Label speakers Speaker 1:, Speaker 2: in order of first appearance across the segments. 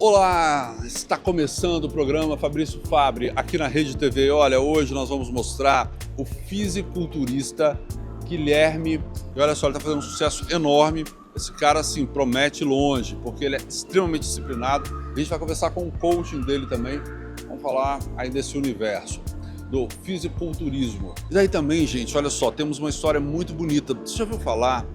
Speaker 1: Olá, está começando o programa Fabrício Fabbri aqui na Rede TV. Olha, hoje nós vamos mostrar o fisiculturista Guilherme. E olha só, ele está fazendo um sucesso enorme. Esse cara, assim, promete longe, porque ele é extremamente disciplinado. A gente vai conversar com o coaching dele também. Vamos falar aí desse universo do fisiculturismo. E daí também, gente, olha só, temos uma história muito bonita. Você já ouviu falar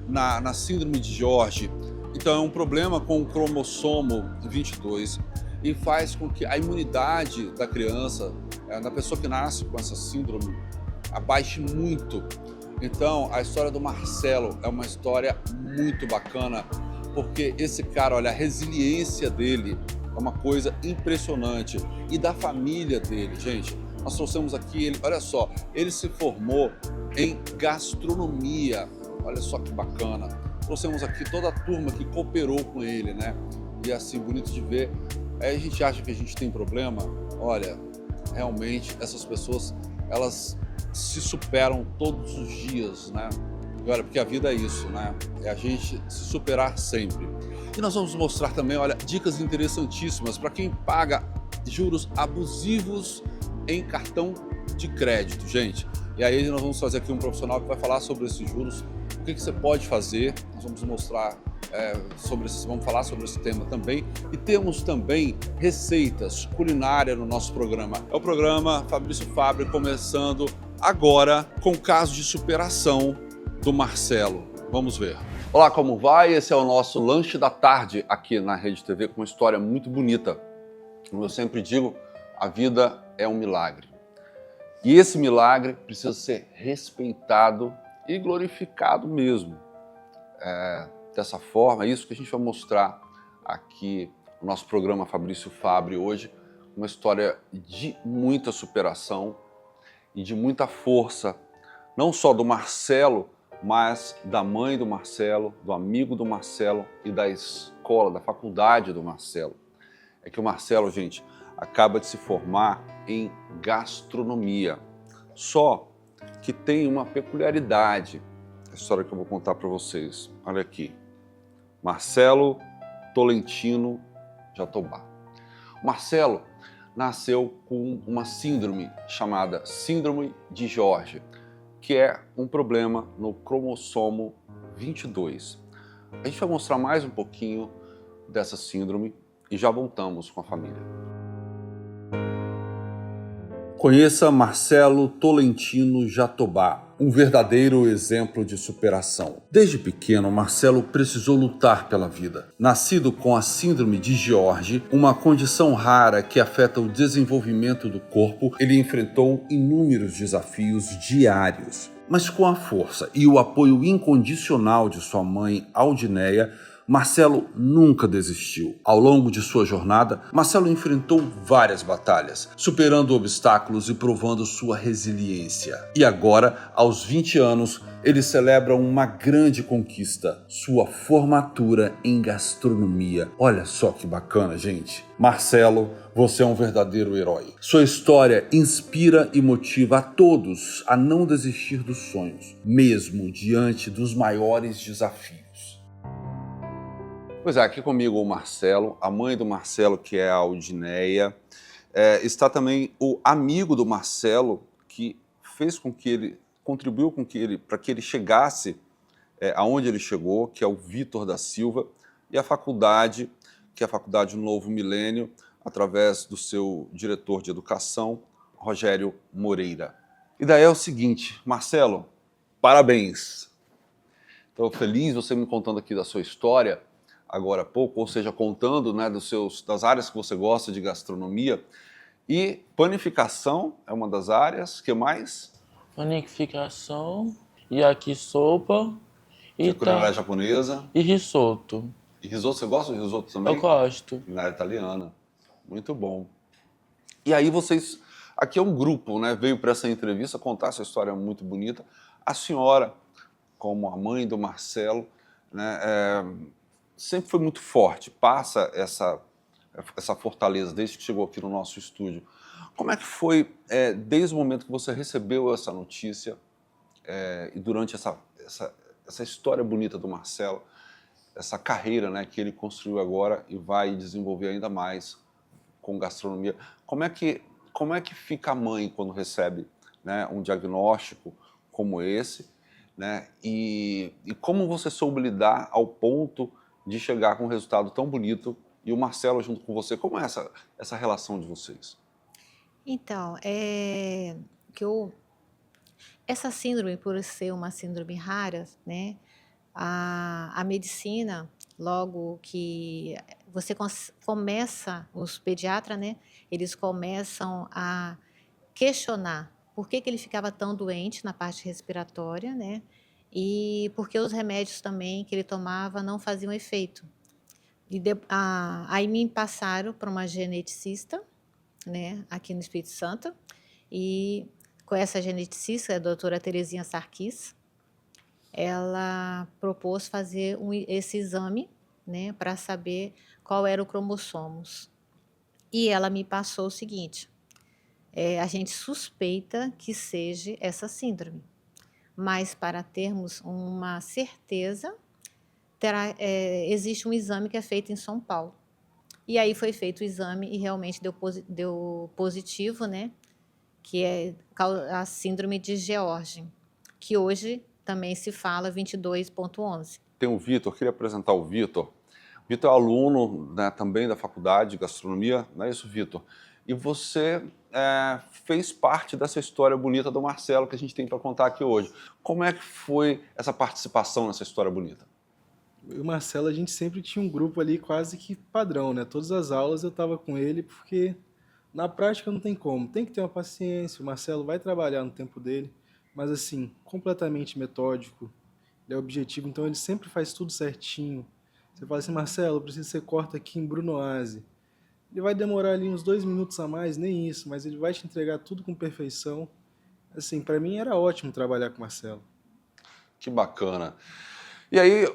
Speaker 1: na síndrome de George? Então é um problema com o cromossomo 22 e faz com que a imunidade da criança, da pessoa que nasce com essa síndrome, abaixe muito. Então a história do Marcelo é uma história muito bacana, porque esse cara, olha, a resiliência dele é uma coisa impressionante. E da família dele, gente, nós trouxemos aqui ele, olha só, ele se formou em gastronomia, olha só que bacana. Trouxemos aqui toda a turma que cooperou com ele, né? E assim, bonito de ver. Aí a gente acha que a gente tem problema. Olha, realmente essas pessoas, elas se superam todos os dias, né? E olha, porque a vida é isso, né? É a gente se superar sempre. E nós vamos mostrar também, olha, dicas interessantíssimas para quem paga juros abusivos em cartão de crédito, gente. E aí nós vamos fazer aqui um profissional que vai falar sobre esses juros, o que você pode fazer. Nós vamos mostrar vamos falar sobre esse tema também. E temos também receitas culinárias no nosso programa. É o programa Fabrício Fabbri, começando agora com o caso de superação do Marcelo. Vamos ver. Olá, como vai? Esse é o nosso lanche da tarde aqui na Rede TV, com uma história muito bonita. Como eu sempre digo, a vida é um milagre. E esse milagre precisa ser respeitado e glorificado mesmo. Dessa forma, é isso que a gente vai mostrar aqui no nosso programa Fabrício Fabbri hoje, uma história de muita superação e de muita força, não só do Marcelo, mas da mãe do Marcelo, do amigo do Marcelo e da escola, da faculdade do Marcelo. É que o Marcelo, gente, acaba de se formar em gastronomia. Só que tem uma peculiaridade, a história que eu vou contar para vocês. Olha aqui, Marcelo Tolentino Jatobá. O Marcelo nasceu com uma síndrome chamada Síndrome de George, que é um problema no cromossomo 22. A gente vai mostrar mais um pouquinho dessa síndrome e já voltamos com a família. Conheça Marcelo Tolentino Jatobá, um verdadeiro exemplo de superação. Desde pequeno, Marcelo precisou lutar pela vida. Nascido com a síndrome de George, uma condição rara que afeta o desenvolvimento do corpo, ele enfrentou inúmeros desafios diários. Mas com a força e o apoio incondicional de sua mãe, Aldineia, Marcelo nunca desistiu. Ao longo de sua jornada, Marcelo enfrentou várias batalhas, superando obstáculos e provando sua resiliência. E agora, aos 20 anos, ele celebra uma grande conquista, sua formatura em gastronomia. Olha só que bacana, gente. Marcelo, você é um verdadeiro herói. Sua história inspira e motiva a todos a não desistir dos sonhos, mesmo diante dos maiores desafios. Pois é, aqui comigo o Marcelo, a mãe do Marcelo, que é a Aldineia. Está também o amigo do Marcelo, que fez com que ele, contribuiu para que ele chegasse aonde ele chegou, que é o Vitor da Silva, e a faculdade, que é a Faculdade Novo Milênio, através do seu diretor de educação, Rogério Moreira. E daí é o seguinte, Marcelo, parabéns. Estou feliz você me contando aqui da sua história, agora há pouco, ou seja, contando, né, das áreas que você gosta de gastronomia. E panificação é uma das áreas. Que mais?
Speaker 2: Panificação, yakisoba e
Speaker 1: culinária japonesa.
Speaker 2: E risoto.
Speaker 1: E risoto, você gosta de risoto também?
Speaker 2: Eu gosto.
Speaker 1: Culinária italiana. Muito bom. E aí vocês... Aqui é um grupo, né? Veio para essa entrevista contar essa história muito bonita. A senhora, como a mãe do Marcelo, né, sempre foi muito forte, passa essa fortaleza desde que chegou aqui no nosso estúdio. Como é que foi, desde o momento que você recebeu essa notícia e durante essa história bonita do Marcelo, essa carreira, né, que ele construiu agora e vai desenvolver ainda mais com gastronomia. Como é que fica a mãe quando recebe, né, um diagnóstico como esse, né, e como você soube lidar ao ponto de chegar com um resultado tão bonito e o Marcelo junto com você? Como é essa relação de vocês?
Speaker 3: Então, que eu essa síndrome, por ser uma síndrome rara, né, a medicina, logo que você começa, os pediatras, né, eles começam a questionar por que que ele ficava tão doente na parte respiratória, né, e porque os remédios também que ele tomava não faziam efeito. Aí me passaram para uma geneticista, né, aqui no Espírito Santo, e com essa geneticista, a doutora Terezinha Sarkis, ela propôs fazer esse exame, né, para saber qual era o cromossomos. E ela me passou o seguinte: a gente suspeita que seja essa síndrome, mas para termos uma certeza, existe um exame que é feito em São Paulo. E aí foi feito o exame e realmente deu positivo, né? Que é a síndrome de George, que hoje também se fala 22.11.
Speaker 1: Tem o Vitor, queria apresentar o Vitor. O Vitor é aluno, né, também da faculdade de gastronomia, não é isso, Vitor? E você fez parte dessa história bonita do Marcelo que a gente tem para contar aqui hoje. Como é que foi essa participação nessa história bonita?
Speaker 4: Eu e o Marcelo, a gente sempre tinha um grupo ali quase que padrão, né? Todas as aulas eu estava com ele, porque na prática não tem como. Tem que ter uma paciência, o Marcelo vai trabalhar no tempo dele, mas assim, completamente metódico, ele é objetivo, então ele sempre faz tudo certinho. Você fala assim, Marcelo, eu preciso que você corta aqui em Brunoise. Ele vai demorar ali uns 2 minutos a mais, nem isso, mas ele vai te entregar tudo com perfeição. Assim, para mim era ótimo trabalhar com o Marcelo.
Speaker 1: Que bacana. E aí,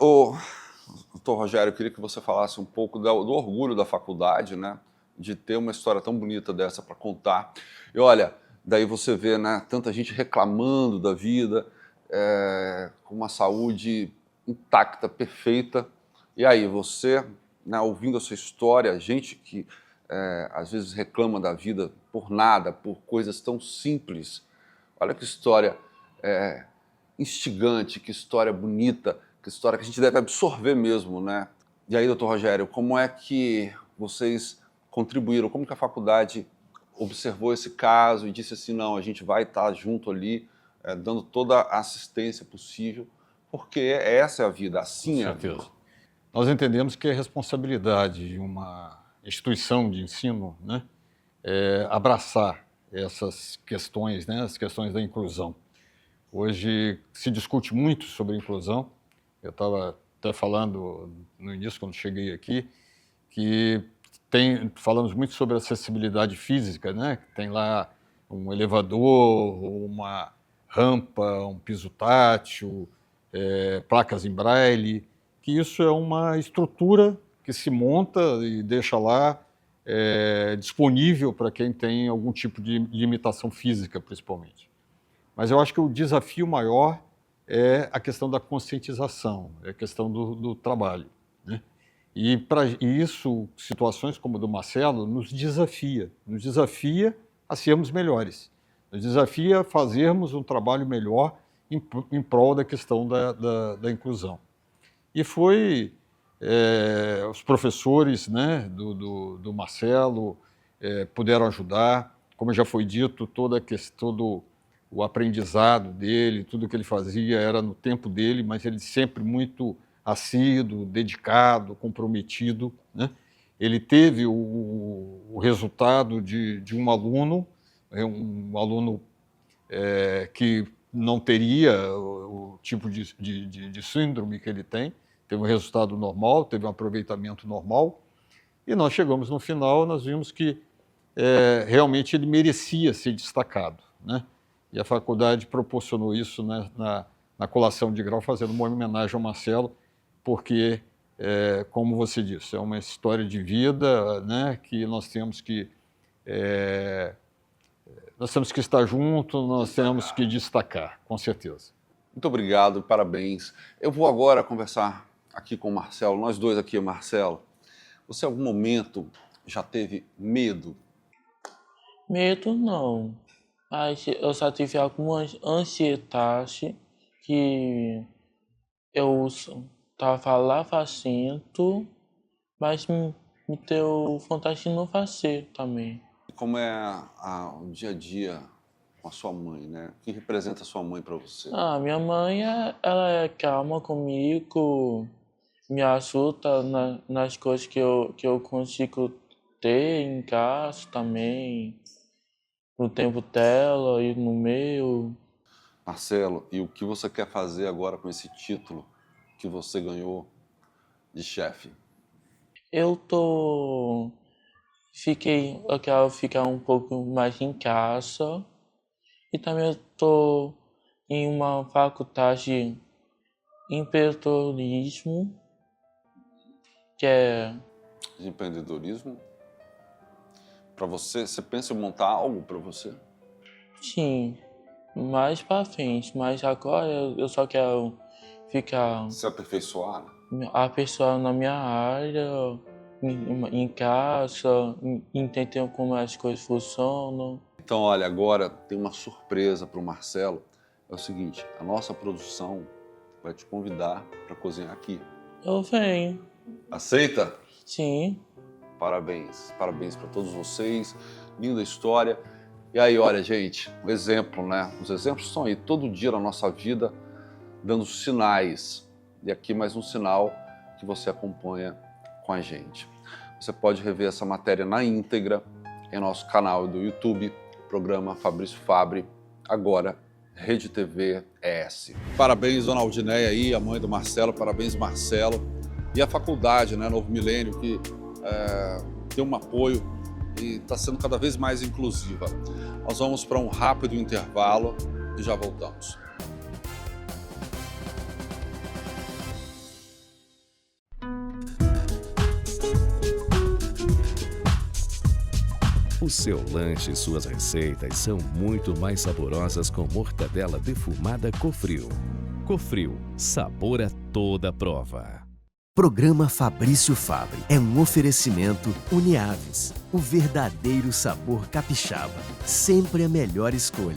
Speaker 1: doutor Rogério, eu queria que você falasse um pouco do orgulho da faculdade, né, de ter uma história tão bonita dessa para contar. E olha, daí você vê, né, tanta gente reclamando da vida, com uma saúde intacta, perfeita. E aí, você, né, ouvindo a sua história, gente que às vezes reclama da vida por nada, por coisas tão simples. Olha que história instigante, que história bonita, que história que a gente deve absorver mesmo, né? E aí, doutor Rogério, como é que vocês contribuíram? Como que a faculdade observou esse caso e disse assim, não, a gente vai estar junto ali, dando toda a assistência possível, porque essa é a vida, assim é a vida.
Speaker 5: Nós entendemos que é responsabilidade de uma instituição de ensino, né, abraçar essas questões, né, as questões da inclusão. Hoje se discute muito sobre inclusão. Eu estava até falando no início, quando cheguei aqui, que falamos muito sobre acessibilidade física, né? Tem lá um elevador, uma rampa, um piso tátil, placas em braille, que isso é uma estrutura que se monta e deixa lá disponível para quem tem algum tipo de limitação física, principalmente. Mas eu acho que o desafio maior é a questão da conscientização, é a questão do trabalho, né? E para isso, situações como a do Marcelo nos desafia a sermos melhores, nos desafia a fazermos um trabalho melhor em prol da questão da inclusão. E foi os professores, né, do Marcelo puderam ajudar, como já foi dito, todo o aprendizado dele, tudo que ele fazia era no tempo dele, mas ele sempre muito assíduo, dedicado, comprometido, né? Ele teve o resultado de um aluno que não teria o tipo de síndrome que ele tem, teve um resultado normal, teve um aproveitamento normal, e nós chegamos no final, nós vimos que realmente ele merecia ser destacado, né? E a faculdade proporcionou isso, né, na colação de grau, fazendo uma homenagem ao Marcelo, porque, como você disse, é uma história de vida, né, que nós temos que estar juntos, nós temos que destacar, com certeza.
Speaker 1: Muito obrigado, parabéns. Eu vou agora conversar aqui com o Marcelo, nós dois aqui, Marcelo, você em algum momento já teve medo?
Speaker 2: Medo não, mas eu já tive alguma ansiedade que eu estava lá fazendo, mas me deu vontade de não fazer também.
Speaker 1: Como é o dia a dia com a sua mãe, né? O que representa a sua mãe para você?
Speaker 2: Minha mãe, ela é calma comigo, me ajuda nas coisas que eu consigo ter em casa também, no tempo dela e no meu.
Speaker 1: Marcelo, e o que você quer fazer agora com esse título que você ganhou de chefe?
Speaker 2: Eu quero ficar um pouco mais em casa e também eu tô em uma faculdade de empreendedorismo, que é,
Speaker 1: De empreendedorismo? Para você, você pensa em montar algo para você?
Speaker 2: sim, mais pra frente, mas agora eu só quero ficar
Speaker 1: Se aperfeiçoar?
Speaker 2: aperfeiçoando na minha área, em casa, entendendo como as coisas funcionam.
Speaker 1: Então, olha, agora tem uma surpresa para o Marcelo. É o seguinte, a nossa produção vai te convidar para cozinhar aqui.
Speaker 2: Eu venho,
Speaker 1: Aceita?
Speaker 2: sim.
Speaker 1: Parabéns, parabéns para todos vocês, linda história. E aí, olha, gente, um exemplo, né? Os exemplos estão aí todo dia na nossa vida, dando sinais. E aqui mais um sinal que você acompanha com a gente. Você pode rever essa matéria na íntegra em nosso canal do YouTube, programa Fabrício Fabre, agora Rede TV ES. Parabéns, dona Aldineia aí, a mãe do Marcelo, parabéns, Marcelo. E a faculdade, né, Novo Milênio, que tem um apoio e está sendo cada vez mais inclusiva. Nós vamos para um rápido intervalo e já voltamos.
Speaker 6: O seu lanche e suas receitas são muito mais saborosas com mortadela defumada Cofrio. Cofrio, sabor a toda prova.
Speaker 7: Programa Fabrício Fabre é um oferecimento Uniaves, o verdadeiro sabor capixaba, sempre a melhor escolha.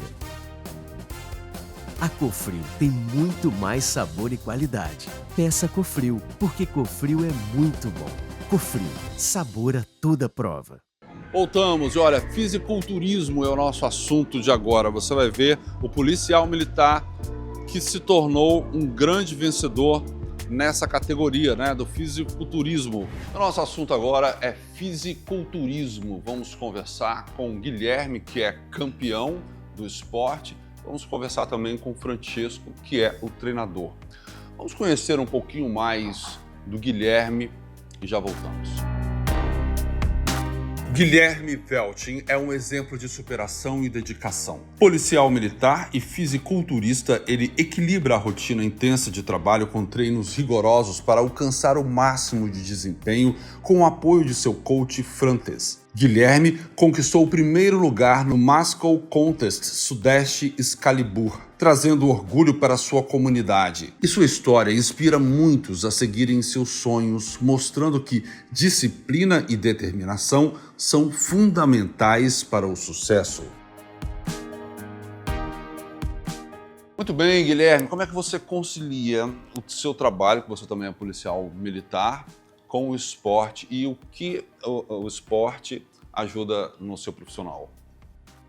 Speaker 7: A Cofrio tem muito mais sabor e qualidade. Peça Cofrio, porque Cofrio é muito bom. Cofrio, sabor a toda prova.
Speaker 1: Voltamos, e olha, fisiculturismo é o nosso assunto de agora. Você vai ver o policial militar que se tornou um grande vencedor nessa categoria, né, do fisiculturismo. O nosso assunto agora é fisiculturismo. Vamos conversar com o Guilherme, que é campeão do esporte. Vamos conversar também com o Francesco, que é o treinador. Vamos conhecer um pouquinho mais do Guilherme e já voltamos. Guilherme Veltin é um exemplo de superação e dedicação. Policial militar e fisiculturista, ele equilibra a rotina intensa de trabalho com treinos rigorosos para alcançar o máximo de desempenho com o apoio de seu coach Frantes. Guilherme conquistou o primeiro lugar no Moscow Contest Sudeste Excalibur, trazendo orgulho para sua comunidade. E sua história inspira muitos a seguirem seus sonhos, mostrando que disciplina e determinação são fundamentais para o sucesso. Muito bem, Guilherme, como é que você concilia o seu trabalho, que você também é policial militar, com o esporte e o que o esporte ajuda no seu profissional?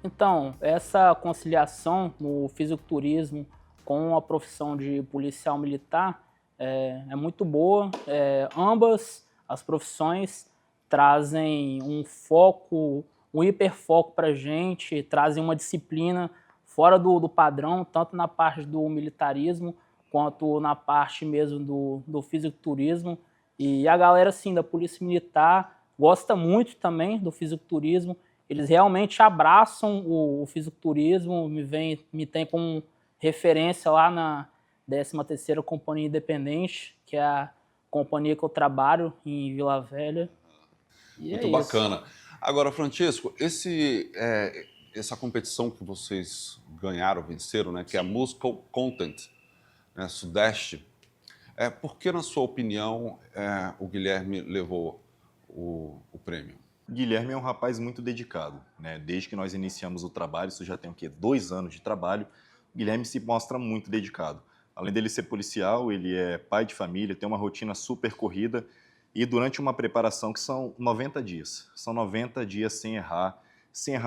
Speaker 8: Então, essa conciliação no fisiculturismo com a profissão de policial militar é muito boa. Ambas as profissões trazem um foco, um hiperfoco para a gente, trazem uma disciplina fora do padrão, tanto na parte do militarismo quanto na parte mesmo do fisiculturismo. E a galera, assim, da Polícia Militar gosta muito também do fisiculturismo. Eles realmente abraçam o fisiculturismo, me tem como referência lá na 13ª Companhia Independente, que é a companhia que eu trabalho em Vila Velha. E
Speaker 1: muito bacana. Agora, Francesco, essa competição que vocês ganharam, venceram, né, que é a Moscow Contest, né, Sudeste, Por que, na sua opinião, o Guilherme levou o prêmio?
Speaker 9: Guilherme é um rapaz muito dedicado, né? Desde que nós iniciamos o trabalho, isso já tem o quê? 2 anos de trabalho, o Guilherme se mostra muito dedicado. Além dele ser policial, ele é pai de família, tem uma rotina super corrida e durante uma preparação que são 90 dias. São 90 dias sem errar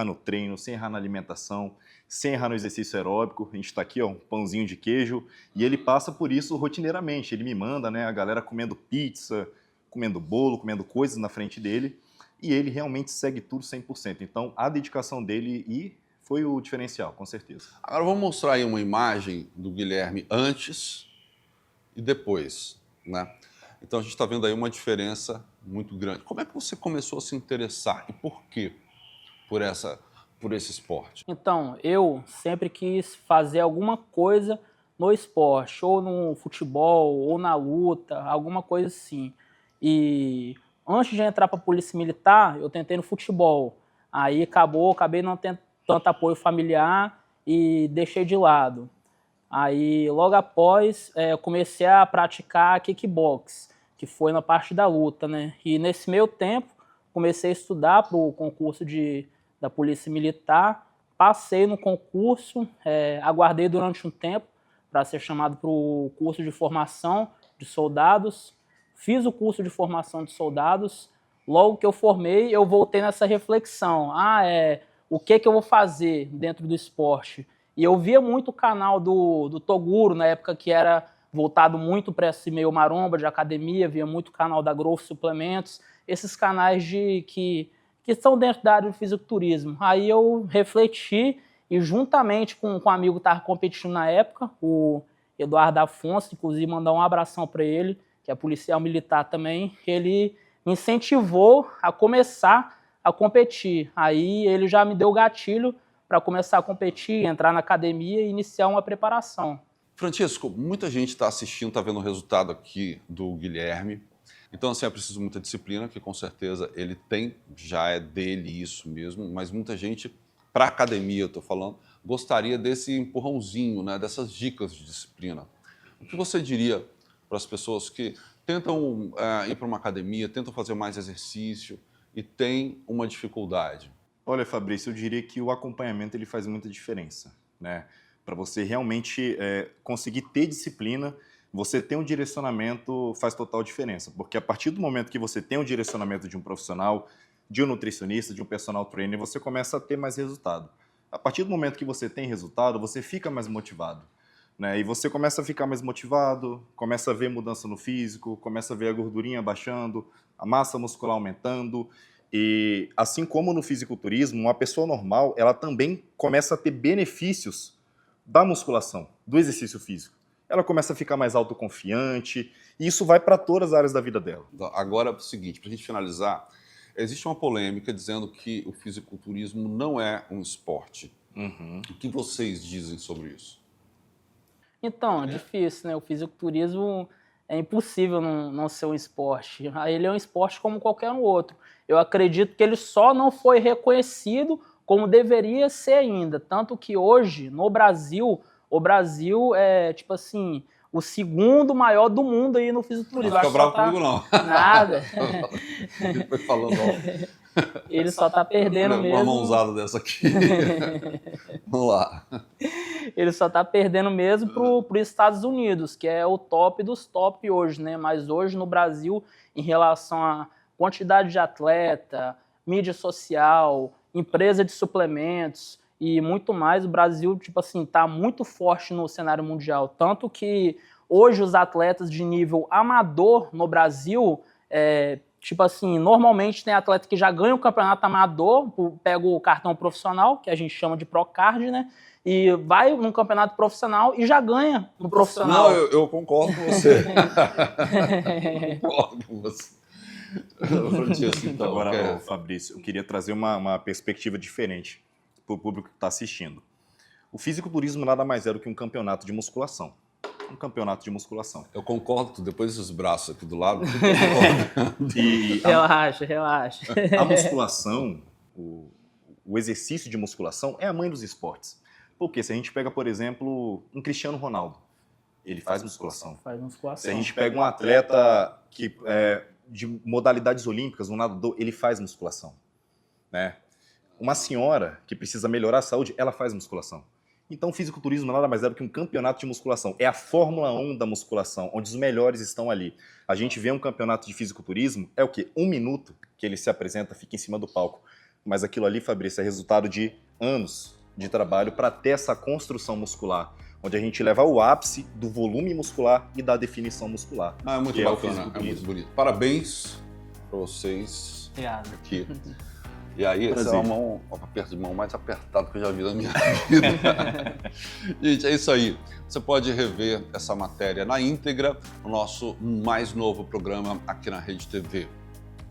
Speaker 9: no treino, sem errar na alimentação, sem errar no exercício aeróbico. A gente está aqui, ó, um pãozinho de queijo, e ele passa por isso rotineiramente. Ele me manda, né, a galera comendo pizza, comendo bolo, comendo coisas na frente dele, e ele realmente segue tudo 100%. Então, a dedicação dele foi o diferencial, com certeza.
Speaker 1: Agora vamos mostrar aí uma imagem do Guilherme antes e depois, né? Então a gente está vendo aí uma diferença muito grande. Como é que você começou a se interessar e por quê por esse esporte?
Speaker 8: Então, eu sempre quis fazer alguma coisa no esporte, ou no futebol, ou na luta, alguma coisa assim. E antes de entrar para a Polícia Militar, eu tentei no futebol. Aí acabei não tendo tanto apoio familiar e deixei de lado. Aí, logo após, eu comecei a praticar kickbox, que foi na parte da luta, né? E nesse meio tempo, comecei a estudar para o concurso da Polícia Militar, passei no concurso, aguardei durante um tempo para ser chamado para o curso de formação de soldados, fiz o curso de formação de soldados, logo que eu formei, eu voltei nessa reflexão, o que eu vou fazer dentro do esporte? E eu via muito o canal do Toguro, na época que era voltado muito para esse meio maromba de academia, via muito o canal da Growth Suplementos, esses canais que estão dentro da área do fisiculturismo. Aí eu refleti e juntamente com um amigo que estava competindo na época, o Eduardo Afonso, inclusive mandar um abração para ele, que é policial militar também, ele me incentivou a começar a competir. Aí ele já me deu o gatilho para começar a competir, entrar na academia e iniciar uma preparação.
Speaker 1: Francisco, muita gente está assistindo, está vendo o resultado aqui do Guilherme. Então, assim, é preciso muita disciplina, que com certeza ele tem, já é dele isso mesmo, mas muita gente, para a academia, eu estou falando, gostaria desse empurrãozinho, né, dessas dicas de disciplina. O que você diria para as pessoas que tentam ir para uma academia, tentam fazer mais exercício e têm uma dificuldade?
Speaker 9: Olha, Fabrício, eu diria que o acompanhamento ele faz muita diferença, né? Para você realmente conseguir ter disciplina, você ter um direcionamento faz total diferença, porque a partir do momento que você tem um direcionamento de um profissional, de um nutricionista, de um personal trainer, você começa a ter mais resultado. A partir do momento que você tem resultado, você fica mais motivado, né? E você começa a ficar mais motivado, começa a ver mudança no físico, começa a ver a gordurinha baixando, a massa muscular aumentando. E assim como no fisiculturismo, uma pessoa normal, ela também começa a ter benefícios da musculação, do exercício físico. Ela começa a ficar mais autoconfiante, e isso vai para todas as áreas da vida dela.
Speaker 1: Agora é o seguinte, para a gente finalizar, existe uma polêmica dizendo que o fisiculturismo não é um esporte.
Speaker 9: Uhum.
Speaker 1: O que vocês dizem sobre isso?
Speaker 8: Então, é difícil, né? O fisiculturismo é impossível não ser um esporte. Ele é um esporte como qualquer outro. Eu acredito que ele só não foi reconhecido como deveria ser ainda. Tanto que hoje, no Brasil, o Brasil é, tipo assim, o segundo maior do mundo aí no fisiculturismo.
Speaker 1: Não fica bravo comigo, não.
Speaker 8: Nada.
Speaker 1: Ele foi falando, ó.
Speaker 8: Ele só tá perdendo mesmo.
Speaker 1: Uma mãozada dessa aqui. Vamos lá.
Speaker 8: Ele só tá perdendo mesmo pro Estados Unidos, que é o top dos top hoje, né? Mas hoje no Brasil, em relação à quantidade de atleta, mídia social, empresa de suplementos e muito mais, o Brasil, tipo assim, tá muito forte no cenário mundial. Tanto que hoje os atletas de nível amador no Brasil, tipo assim, normalmente tem atleta que já ganha o campeonato amador, pega o cartão profissional, que a gente chama de Procard, né? E vai num campeonato profissional e já ganha no profissional.
Speaker 1: Não, eu concordo com você. Eu concordo com você.
Speaker 9: Então, agora, Fabrício, eu queria trazer uma perspectiva diferente para o público que está assistindo. O fisiculturismo nada mais é do que um campeonato de musculação. Um campeonato de musculação.
Speaker 1: Eu concordo, depois desses braços aqui do lado.
Speaker 8: Relaxa.
Speaker 9: A musculação, o exercício de musculação é a mãe dos esportes. Porque se a gente pega, por exemplo, um Cristiano Ronaldo, ele faz musculação.
Speaker 8: Faz musculação.
Speaker 9: Se a gente pega um atleta que de modalidades olímpicas, um nadador, ele faz musculação, né? Uma senhora que precisa melhorar a saúde, ela faz musculação. Então, o fisiculturismo nada mais é do que um campeonato de musculação. É a Fórmula 1 da musculação, onde os melhores estão ali. A gente vê um campeonato de fisiculturismo, é o quê? 1 minuto que ele se apresenta, fica em cima do palco. Mas aquilo ali, Fabrício, é resultado de anos de trabalho para ter essa construção muscular, onde a gente leva ao ápice do volume muscular e da definição muscular.
Speaker 1: É muito bacana, é muito bonito. Parabéns para vocês
Speaker 8: Obrigado.
Speaker 1: aqui. E aí, esse é
Speaker 9: Prazer.
Speaker 1: o aperto de mão mais apertado que eu já vi na minha vida. Gente, é isso aí. Você pode rever essa matéria na íntegra no nosso mais novo programa aqui na Rede TV.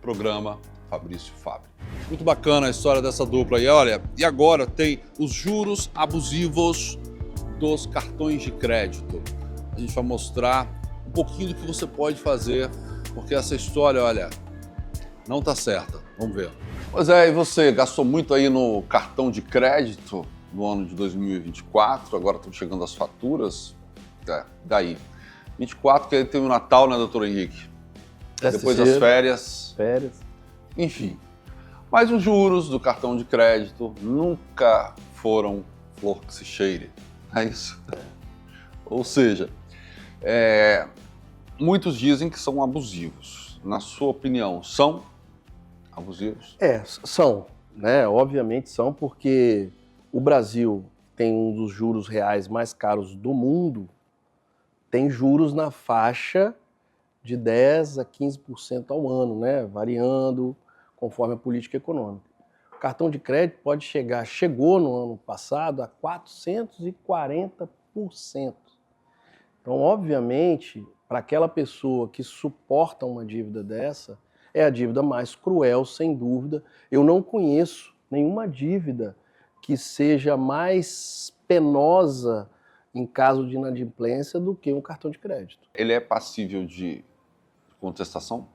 Speaker 1: Programa Fabrício Fabre. Muito bacana a história dessa dupla aí. Olha, e agora tem os juros abusivos dos cartões de crédito. A gente vai mostrar um pouquinho do que você pode fazer, porque essa história, olha, não tá certa. Vamos ver. Pois é, e você gastou muito aí no cartão de crédito no ano de 2024, agora estão chegando as faturas. Daí. 24, que aí teve o Natal, né, doutor Henrique? Depois das férias. Enfim. Mas os juros do cartão de crédito nunca foram flor que se cheire. É isso? Ou seja, muitos dizem que são abusivos. Na sua opinião, são abusivos?
Speaker 10: São, né? Obviamente são, porque o Brasil tem um dos juros reais mais caros do mundo, tem juros na faixa de 10% a 15% ao ano, né? Variando conforme a política econômica. O cartão de crédito chegou no ano passado a 440%. Então, obviamente, para aquela pessoa que suporta uma dívida dessa, é a dívida mais cruel, sem dúvida. Eu não conheço nenhuma dívida que seja mais penosa em caso de inadimplência do que um cartão de crédito.
Speaker 1: Ele é passível de contestação?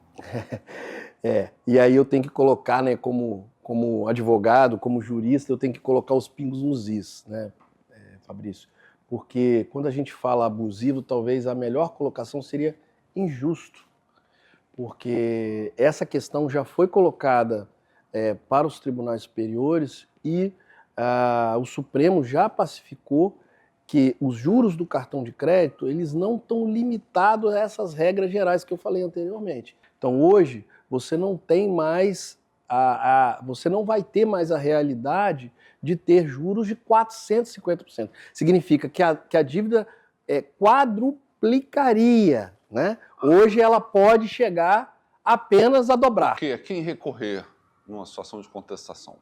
Speaker 10: E aí eu tenho que colocar, né, como advogado, como jurista, eu tenho que colocar os pingos nos is, né, Fabrício? Porque quando a gente fala abusivo, talvez a melhor colocação seria injusto. Porque essa questão já foi colocada para os tribunais superiores e o Supremo já pacificou que os juros do cartão de crédito, eles não estão limitados a essas regras gerais que eu falei anteriormente. Então hoje você não tem mais, você não vai ter mais a realidade de ter juros de 450%. Significa que a dívida quadruplicaria, né? Hoje ela pode chegar apenas a dobrar.
Speaker 1: Quem recorrer numa situação de contestação?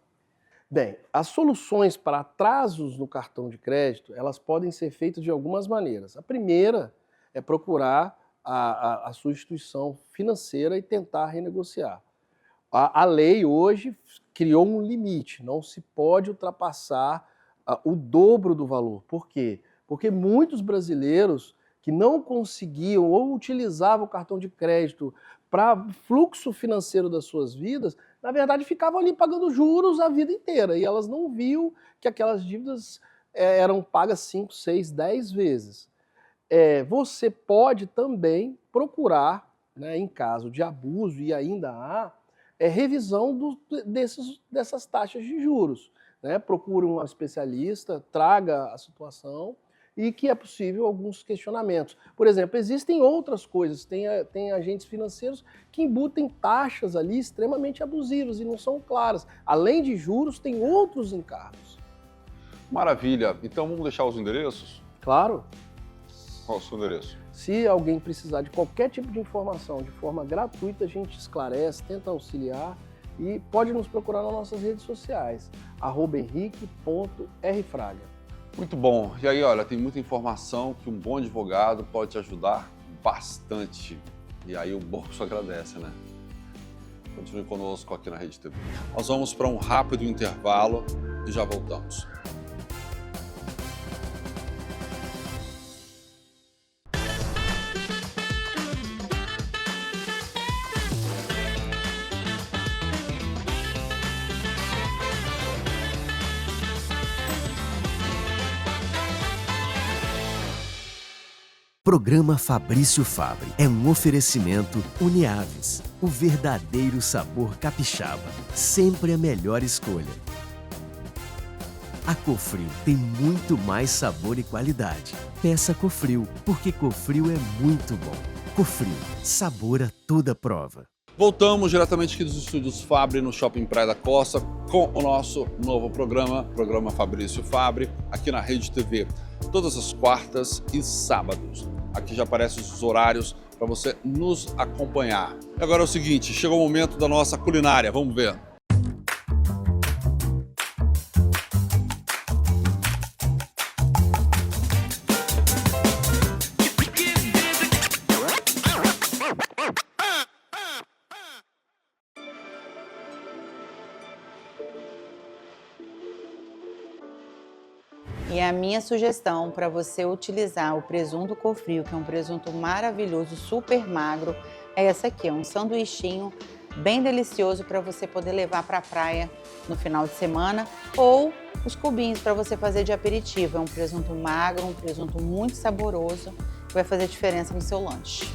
Speaker 10: Bem, as soluções para atrasos no cartão de crédito, elas podem ser feitas de algumas maneiras. A primeira é procurar a sua instituição financeira e tentar renegociar. A lei hoje criou um limite, não se pode ultrapassar o dobro do valor. Por quê? Porque muitos brasileiros que não conseguiam ou utilizavam o cartão de crédito para fluxo financeiro das suas vidas, na verdade ficavam ali pagando juros a vida inteira e elas não viam que aquelas dívidas eram pagas 5, 6, 10 vezes. Você pode também procurar, né, em caso de abuso, e ainda há, revisão dessas taxas de juros. Né? Procure um especialista, traga a situação e que é possível alguns questionamentos. Por exemplo, existem outras coisas, tem agentes financeiros que embutem taxas ali extremamente abusivas e não são claras. Além de juros, tem outros encargos.
Speaker 1: Maravilha. Então vamos deixar os endereços?
Speaker 10: Claro.
Speaker 1: Qual é o seu endereço?
Speaker 10: Se alguém precisar de qualquer tipo de informação de forma gratuita, a gente esclarece, tenta auxiliar e pode nos procurar nas nossas redes sociais, @henrique.rfraga.
Speaker 1: Muito bom. E aí, olha, tem muita informação que um bom advogado pode te ajudar bastante. E aí o bolso agradece, né? Continue conosco aqui na Rede TV. Nós vamos para um rápido intervalo e já voltamos.
Speaker 7: Programa Fabrício Fabre é um oferecimento Uniaves, o verdadeiro sabor capixaba, sempre a melhor escolha. A Cofrio tem muito mais sabor e qualidade. Peça Cofrio, porque Cofrio é muito bom. Cofrio, sabor a toda prova.
Speaker 1: Voltamos diretamente aqui dos estúdios Fabre no Shopping Praia da Costa com o nosso novo programa Fabrício Fabre, aqui na Rede TV, todas as quartas e sábados. Aqui já aparecem os horários para você nos acompanhar. E agora é o seguinte, chegou o momento da nossa culinária, vamos ver.
Speaker 11: E a minha sugestão para você utilizar o presunto Cofrio, que é um presunto maravilhoso, super magro, é essa aqui, é um sanduichinho bem delicioso para você poder levar para a praia no final de semana, ou os cubinhos para você fazer de aperitivo. É um presunto magro, um presunto muito saboroso, que vai fazer diferença no seu lanche.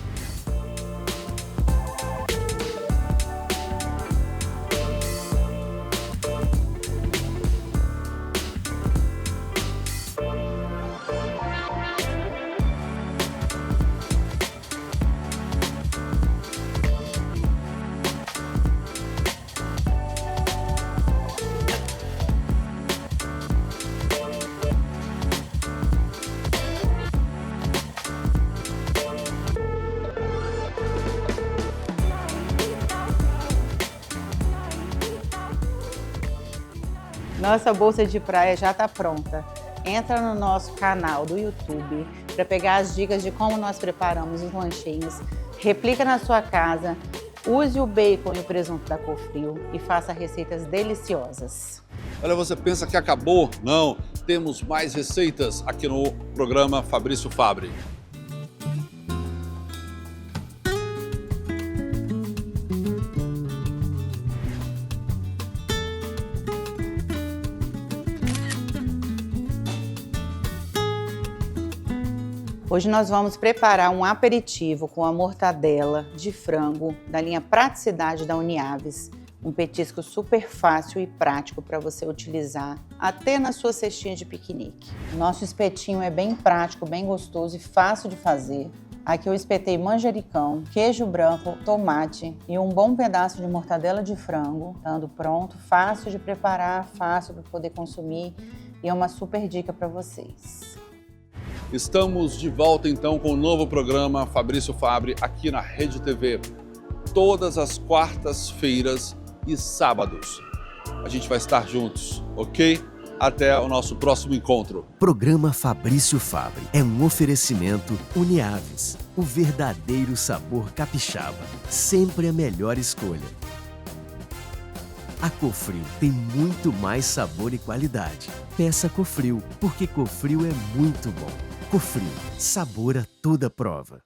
Speaker 11: Nossa bolsa de praia já está pronta. Entra no nosso canal do YouTube para pegar as dicas de como nós preparamos os lanchinhos. Replica na sua casa, use o bacon e o presunto da Cofrio e faça receitas deliciosas.
Speaker 1: Olha, você pensa que acabou? Não, temos mais receitas aqui no programa Fabrício Fabre.
Speaker 11: Hoje nós vamos preparar um aperitivo com a mortadela de frango da linha Praticidade da Uniaves. Um petisco super fácil e prático para você utilizar até na sua cestinha de piquenique. Nosso espetinho é bem prático, bem gostoso e fácil de fazer. Aqui eu espetei manjericão, queijo branco, tomate e um bom pedaço de mortadela de frango. Estando pronto, fácil de preparar, fácil para poder consumir e é uma super dica para vocês.
Speaker 1: Estamos de volta então com o novo programa Fabrício Fabre aqui na Rede TV, todas as quartas-feiras e sábados. A gente vai estar juntos, ok? Até o nosso próximo encontro.
Speaker 7: Programa Fabrício Fabre é um oferecimento Uniaves, o verdadeiro sabor capixaba, sempre a melhor escolha. A Cofrio tem muito mais sabor e qualidade. Peça Cofrio, porque Cofrio é muito bom. Cofrio, sabor a toda prova.